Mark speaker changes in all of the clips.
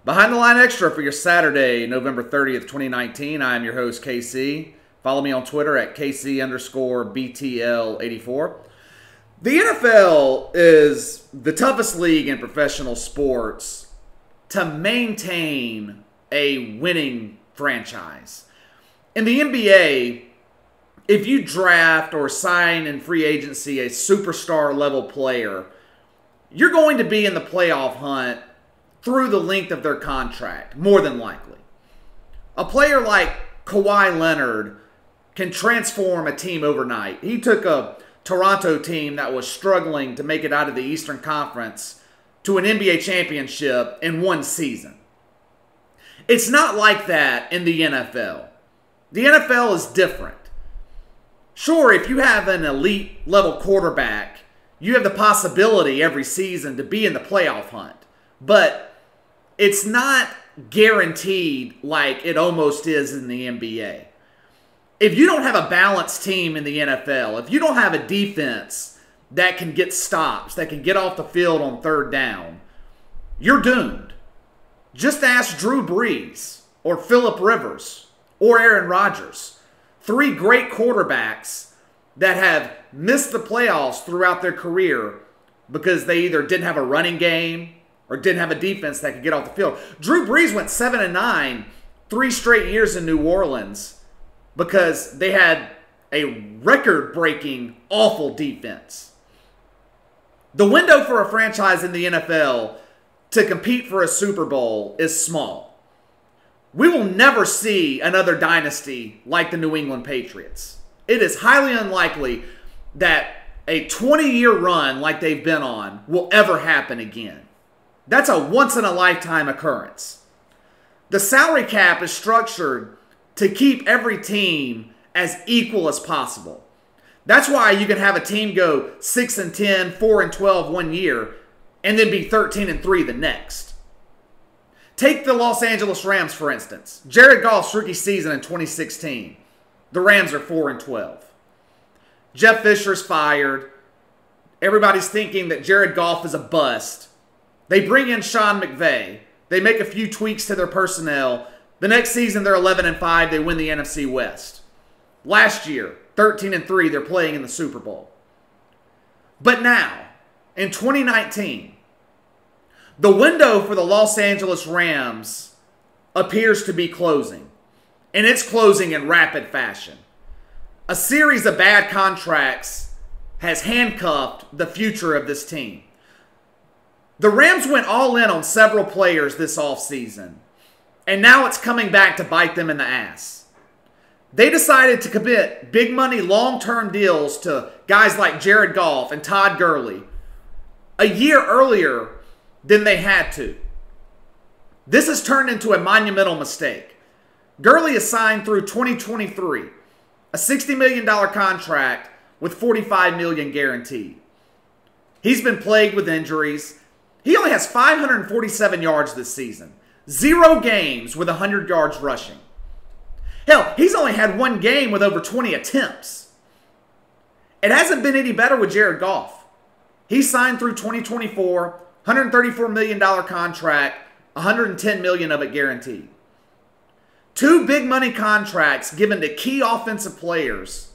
Speaker 1: Behind the Line Extra for your Saturday, November 30th, 2019. I am your host, KC. Follow me on Twitter at KC_BTL84. The NFL is the toughest league in professional sports to maintain a winning franchise. In the NBA, if you draft or sign in free agency a superstar level player, you're going to be in the playoff hunt through the length of their contract, more than likely. A player like Kawhi Leonard can transform a team overnight. He took a Toronto team that was struggling to make it out of the Eastern Conference to an NBA championship in one season. It's not like that in the NFL. The NFL is different. Sure, if you have an elite level quarterback, you have the possibility every season to be in the playoff hunt. But it's not guaranteed like it almost is in the NBA. If you don't have a balanced team in the NFL, if you don't have a defense that can get stops, that can get off the field on third down, you're doomed. Just ask Drew Brees or Phillip Rivers or Aaron Rodgers. Three great quarterbacks that have missed the playoffs throughout their career because they either didn't have a running game or didn't have a defense that could get off the field. Drew Brees went 7-9 3 straight years in New Orleans because they had a record-breaking, awful defense. The window for a franchise in the NFL to compete for a Super Bowl is small. We will never see another dynasty like the New England Patriots. It is highly unlikely that a 20-year run like they've been on will ever happen again. That's a once-in-a-lifetime occurrence. The salary cap is structured to keep every team as equal as possible. That's why you can have a team go 6-10, 4-12 one year, and then be 13-3 the next. Take the Los Angeles Rams, for instance. Jared Goff's rookie season in 2016. The Rams are 4-12. Jeff Fisher's fired. Everybody's thinking that Jared Goff is a bust. They bring in Sean McVay. They make a few tweaks to their personnel. The next season, they're 11-5. They win the NFC West. Last year, 13-3. They're playing in the Super Bowl. But now, in 2019, the window for the Los Angeles Rams appears to be closing. And it's closing in rapid fashion. A series of bad contracts has handcuffed the future of this team. The Rams went all in on several players this offseason, and now it's coming back to bite them in the ass. They decided to commit big money long-term deals to guys like Jared Goff and Todd Gurley a year earlier than they had to. This has turned into a monumental mistake. Gurley is signed through 2023, a $60 million contract with $45 million guaranteed. He's been plagued with injuries. He only has 547 yards this season. 0 games with 100 yards rushing. Hell, he's only had 1 game with over 20 attempts. It hasn't been any better with Jared Goff. He signed through 2024, $134 million contract, $110 million of it guaranteed. 2 big money contracts given to key offensive players,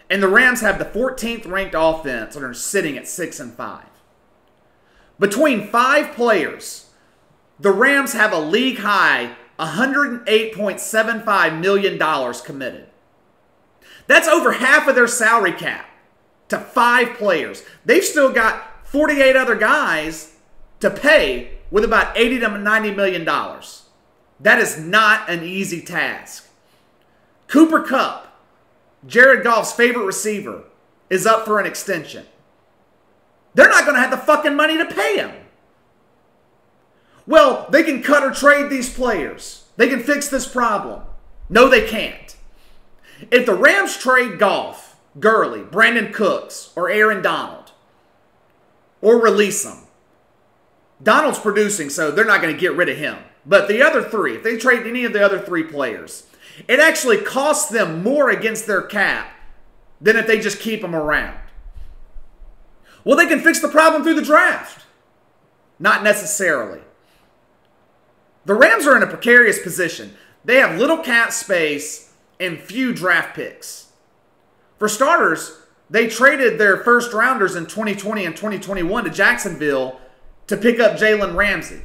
Speaker 1: and the Rams have the 14th ranked offense and are sitting at 6-5. Between 5 players, the Rams have a league-high $108.75 million committed. That's over half of their salary cap to 5 players. They've still got 48 other guys to pay with about $80 to $90 million. That is not an easy task. Cooper Kupp, Jared Goff's favorite receiver, is up for an extension. They're not going to have the fucking money to pay him. Well, they can cut or trade these players. They can fix this problem. No, they can't. If the Rams trade Goff, Gurley, Brandon Cooks, or Aaron Donald, or release them, Donald's producing, so they're not going to get rid of him. But the other 3, if they trade any of the other 3 players, it actually costs them more against their cap than if they just keep them around. Well, they can fix the problem through the draft. Not necessarily. The Rams are in a precarious position. They have little cap space and few draft picks. For starters, they traded their first rounders in 2020 and 2021 to Jacksonville to pick up Jalen Ramsey.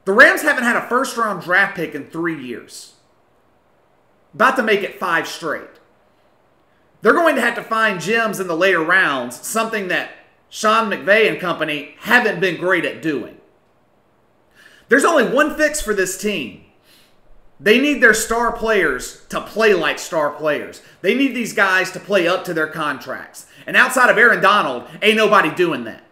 Speaker 1: The Rams haven't had a first-round draft pick in 3 years. About to make it 5 straight. They're going to have to find gems in the later rounds, something that Sean McVay and company haven't been great at doing. There's only one fix for this team. They need their star players to play like star players. They need these guys to play up to their contracts. And outside of Aaron Donald, ain't nobody doing that.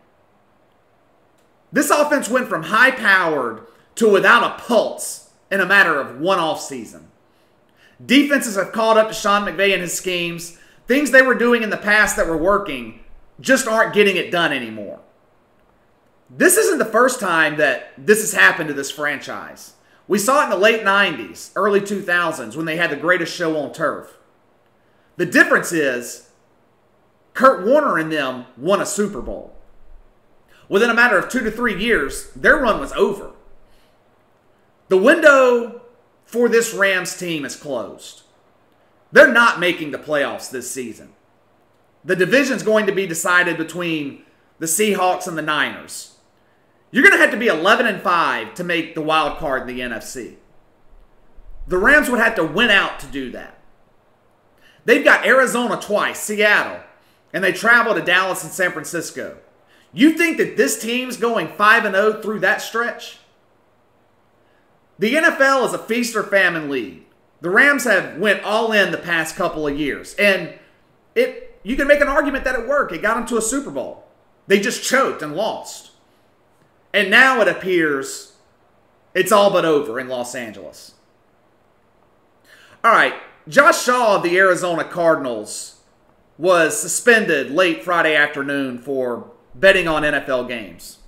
Speaker 1: This offense went from high-powered to without a pulse in a matter of one offseason. Defenses have caught up to Sean McVay and his schemes. Things they were doing in the past that were working just aren't getting it done anymore. This isn't the first time that this has happened to this franchise. We saw it in the late 90s, early 2000s, when they had the greatest show on turf. The difference is, Kurt Warner and them won a Super Bowl. Within a matter of 2 to 3 years, their run was over. The window for this Rams team is closed. They're not making the playoffs this season. The division's going to be decided between the Seahawks and the Niners. You're going to have to be 11-5 to make the wild card in the NFC. The Rams would have to win out to do that. They've got Arizona twice, Seattle, and they travel to Dallas and San Francisco. You think that this team's going 5-0 through that stretch? The NFL is a feast or famine league. The Rams have went all in the past couple of years, and you can make an argument that it worked. It got them to a Super Bowl. They just choked and lost. And now it appears it's all but over in Los Angeles. All right, Josh Shaw of the Arizona Cardinals was suspended late Friday afternoon for betting on NFL games.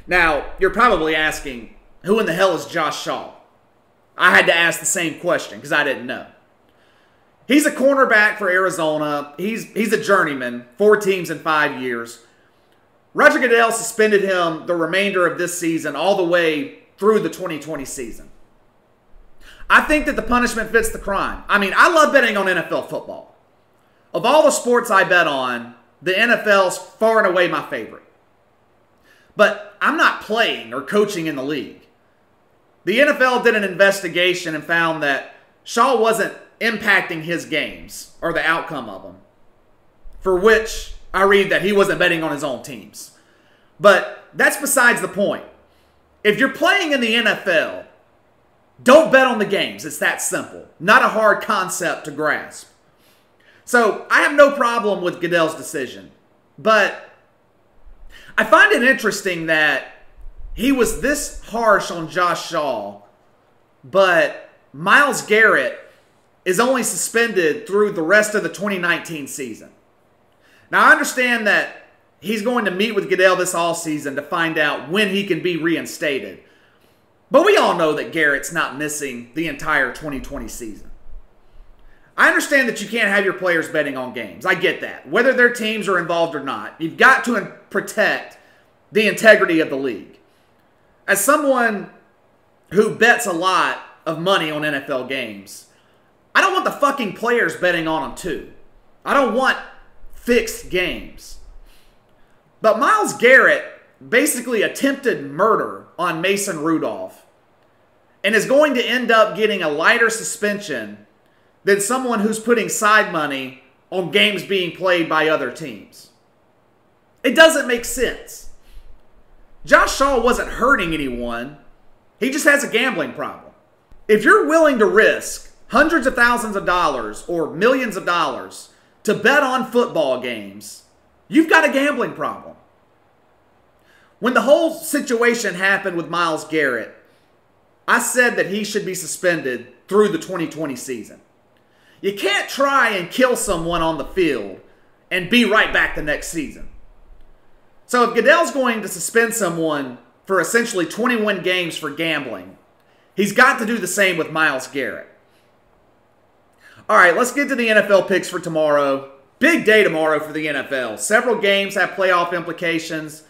Speaker 1: Now, you're probably asking, who in the hell is Josh Shaw? I had to ask the same question because I didn't know. He's a cornerback for Arizona. He's a journeyman, 4 teams in 5 years. Roger Goodell suspended him the remainder of this season all the way through the 2020 season. I think that the punishment fits the crime. I mean, I love betting on NFL football. Of all the sports I bet on, the NFL's far and away my favorite. But I'm not playing or coaching in the league. The NFL did an investigation and found that Shaw wasn't impacting his games or the outcome of them, for which I read that he wasn't betting on his own teams. But that's besides the point. If you're playing in the NFL, don't bet on the games. It's that simple. Not a hard concept to grasp. So I have no problem with Goodell's decision. But I find it interesting that he was this harsh on Josh Shaw, but Myles Garrett is only suspended through the rest of the 2019 season. Now, I understand that he's going to meet with Goodell this offseason to find out when he can be reinstated. But we all know that Garrett's not missing the entire 2020 season. I understand that you can't have your players betting on games. I get that. Whether their teams are involved or not, you've got to protect the integrity of the league. As someone who bets a lot of money on NFL games, I don't want the fucking players betting on them too. I don't want fixed games. But Myles Garrett basically attempted murder on Mason Rudolph and is going to end up getting a lighter suspension than someone who's putting side money on games being played by other teams. It doesn't make sense. Josh Shaw wasn't hurting anyone. He just has a gambling problem. If you're willing to risk hundreds of thousands of dollars or millions of dollars to bet on football games, you've got a gambling problem. When the whole situation happened with Myles Garrett, I said that he should be suspended through the 2020 season. You can't try and kill someone on the field and be right back the next season. So if Goodell's going to suspend someone for essentially 21 games for gambling, he's got to do the same with Myles Garrett. All right, let's get to the NFL picks for tomorrow. Big day tomorrow for the NFL. Several games have playoff implications.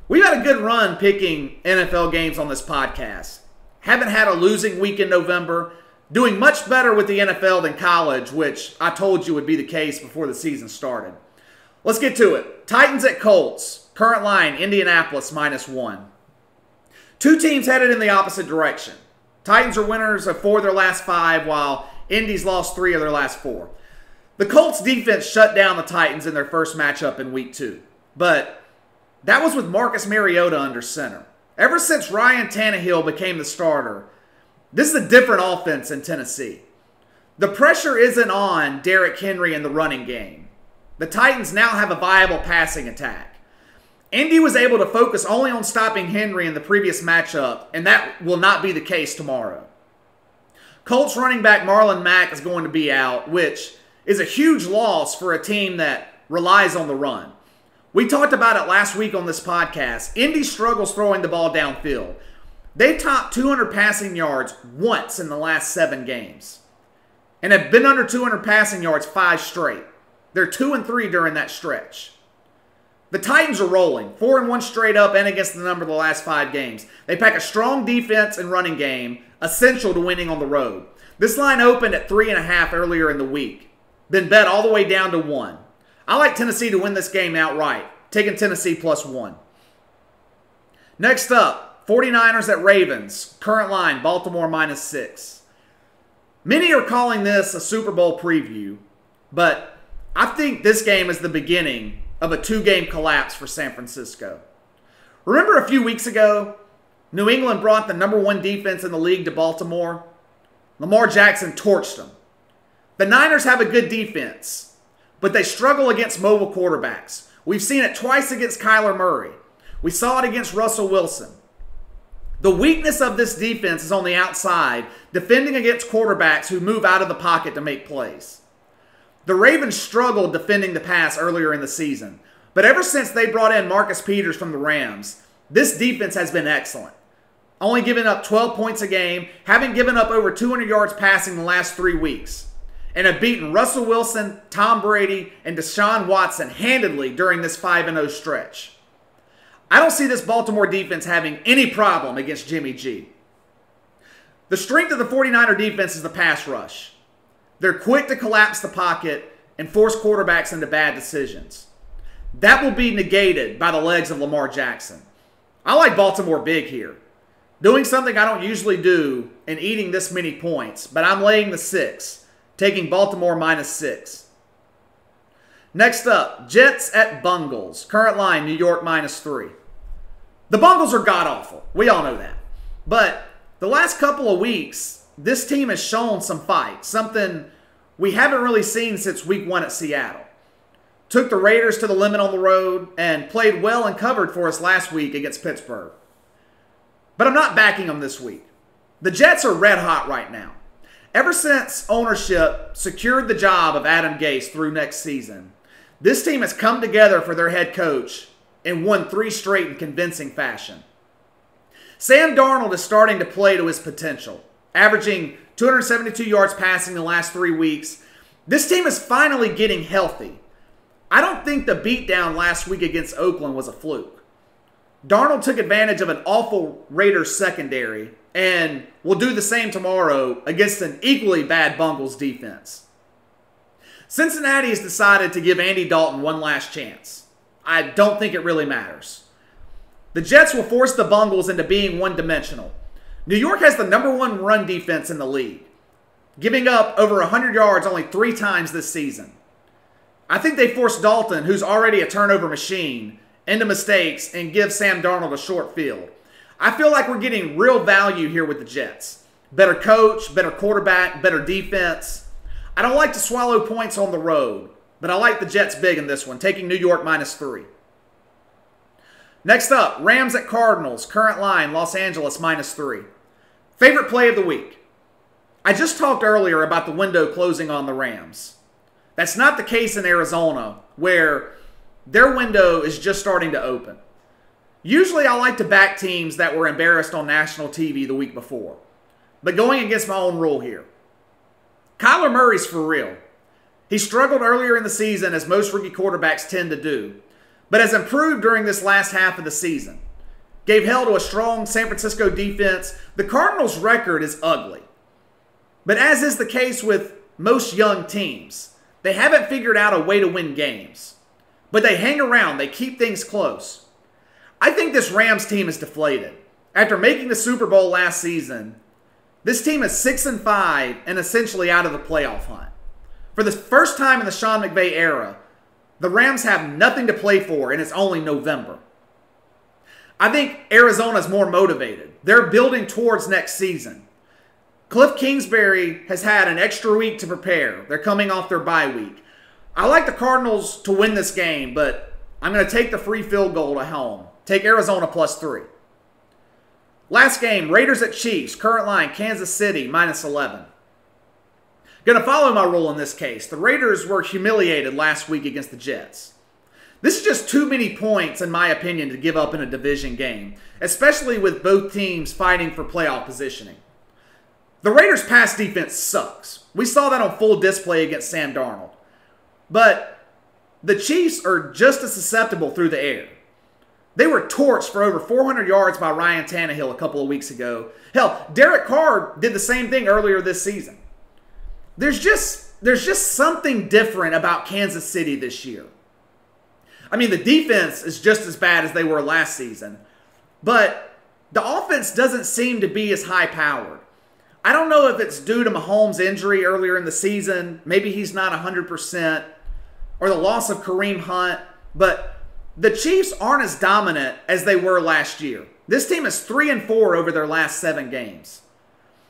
Speaker 1: We've had a good run picking NFL games on this podcast. haven't had a losing week in November, doing much better with the NFL than college, which I told you would be the case before the season started. Let's get to it. Titans at Colts. Current line, Indianapolis -1. Two teams headed in the opposite direction. Titans are winners of 4 of their last 5, while Indy's lost 3 of their last 4. The Colts defense shut down the Titans in their first matchup in Week 2. But that was with Marcus Mariota under center. Ever since Ryan Tannehill became the starter, this is a different offense in Tennessee. The pressure isn't on Derrick Henry in the running game. The Titans now have a viable passing attack. Indy was able to focus only on stopping Henry in the previous matchup, and that will not be the case tomorrow. Colts running back Marlon Mack is going to be out, which is a huge loss for a team that relies on the run. We talked about it last week on this podcast. Indy struggles throwing the ball downfield. They topped 200 passing yards once in the last 7 games and have been under 200 passing yards 5 straight. They're 2-3 during that stretch. The Titans are rolling, 4-1 straight up and against the number of the last 5 games. They pack a strong defense and running game, essential to winning on the road. This line opened at 3.5 earlier in the week. Been bet all the way down to 1. I like Tennessee to win this game outright, taking Tennessee +1. Next up, 49ers at Ravens. Current line, Baltimore -6. Many are calling this a Super Bowl preview, but I think this game is the beginning of a 2-game collapse for San Francisco. Remember a few weeks ago, New England brought the #1 defense in the league to Baltimore? Lamar Jackson torched them. The Niners have a good defense, but they struggle against mobile quarterbacks. We've seen it twice against Kyler Murray. We saw it against Russell Wilson. The weakness of this defense is on the outside, defending against quarterbacks who move out of the pocket to make plays. The Ravens struggled defending the pass earlier in the season, but ever since they brought in Marcus Peters from the Rams, this defense has been excellent. Only giving up 12 points a game, having given up over 200 yards passing the last 3 weeks, and have beaten Russell Wilson, Tom Brady, and Deshaun Watson handedly during this 5-0 stretch. I don't see this Baltimore defense having any problem against Jimmy G. The strength of the 49er defense is the pass rush. They're quick to collapse the pocket and force quarterbacks into bad decisions. That will be negated by the legs of Lamar Jackson. I like Baltimore big here. Doing something I don't usually do and eating this many points, but I'm laying the 6, taking Baltimore -6. Next up, Jets at Bengals. Current line, New York -3. The Bengals are god-awful. We all know that. But the last couple of weeks, this team has shown some fight, something we haven't really seen since week 1 at Seattle. Took the Raiders to the limit on the road and played well and covered for us last week against Pittsburgh. But I'm not backing them this week. The Jets are red hot right now. Ever since ownership secured the job of Adam Gase through next season, this team has come together for their head coach and won 3 straight in convincing fashion. Sam Darnold is starting to play to his potential, averaging 272 yards passing the last 3 weeks. This team is finally getting healthy. I don't think the beatdown last week against Oakland was a fluke. Darnold took advantage of an awful Raiders secondary and will do the same tomorrow against an equally bad Bengals defense. Cincinnati has decided to give Andy Dalton one last chance. I don't think it really matters. The Jets will force the Bengals into being one-dimensional. New York has the #1 run defense in the league, giving up over 100 yards only 3 times this season. I think they force Dalton, who's already a turnover machine, into mistakes and give Sam Darnold a short field. I feel like we're getting real value here with the Jets. Better coach, better quarterback, better defense. I don't like to swallow points on the road, but I like the Jets big in this one, taking New York -3. Next up, Rams at Cardinals. Current line, Los Angeles -3. Favorite play of the week. I just talked earlier about the window closing on the Rams. That's not the case in Arizona, where their window is just starting to open. Usually I like to back teams that were embarrassed on national TV the week before, but going against my own rule here. Kyler Murray's for real. He struggled earlier in the season, as most rookie quarterbacks tend to do, but has improved during this last half of the season. gave hell to a strong San Francisco defense. The Cardinals' record is ugly. But as is the case with most young teams, they haven't figured out a way to win games. But they hang around. They keep things close. I think this Rams team is deflated. After making the Super Bowl last season, this team is 6-5 and essentially out of the playoff hunt. For the first time in the Sean McVay era, the Rams have nothing to play for, and it's only November. I think Arizona's more motivated. They're building towards next season. Cliff Kingsbury has had an extra week to prepare. They're coming off their bye week. I like the Cardinals to win this game, but I'm going to take the free field goal at home. Take Arizona +3. Last game, Raiders at Chiefs. Current line, Kansas City -11. Going to follow my rule in this case. The Raiders were humiliated last week against the Jets. This is just too many points, in my opinion, to give up in a division game, especially with both teams fighting for playoff positioning. The Raiders' pass defense sucks. We saw that on full display against Sam Darnold. But the Chiefs are just as susceptible through the air. They were torched for over 400 yards by Ryan Tannehill a couple of weeks ago. Hell, Derek Carr did the same thing earlier this season. There's just something different about Kansas City this year. I mean, the defense is just as bad as they were last season, but the offense doesn't seem to be as high-powered. I don't know if it's due to Mahomes' injury earlier in the season. Maybe he's not 100%, or the loss of Kareem Hunt, but the Chiefs aren't as dominant as they were last year. This team is 3-4 over their last 7 games.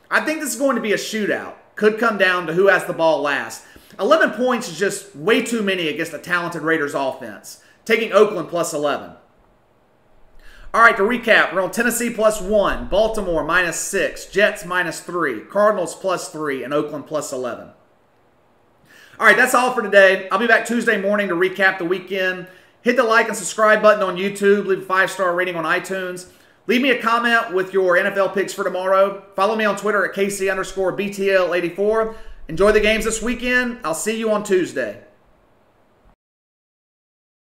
Speaker 1: I think this is going to be a shootout. Could come down to who has the ball last. 11 points is just way too many against a talented Raiders offense. Taking Oakland +11. All right, to recap, we're on Tennessee +1, Baltimore -6, Jets -3, Cardinals +3, and Oakland +11. All right, that's all for today. I'll be back Tuesday morning to recap the weekend. Hit the like and subscribe button on YouTube. Leave a 5-star rating on iTunes. Leave me a comment with your NFL picks for tomorrow. Follow me on Twitter at KC_BTL84. Enjoy the games this weekend. I'll see you on Tuesday.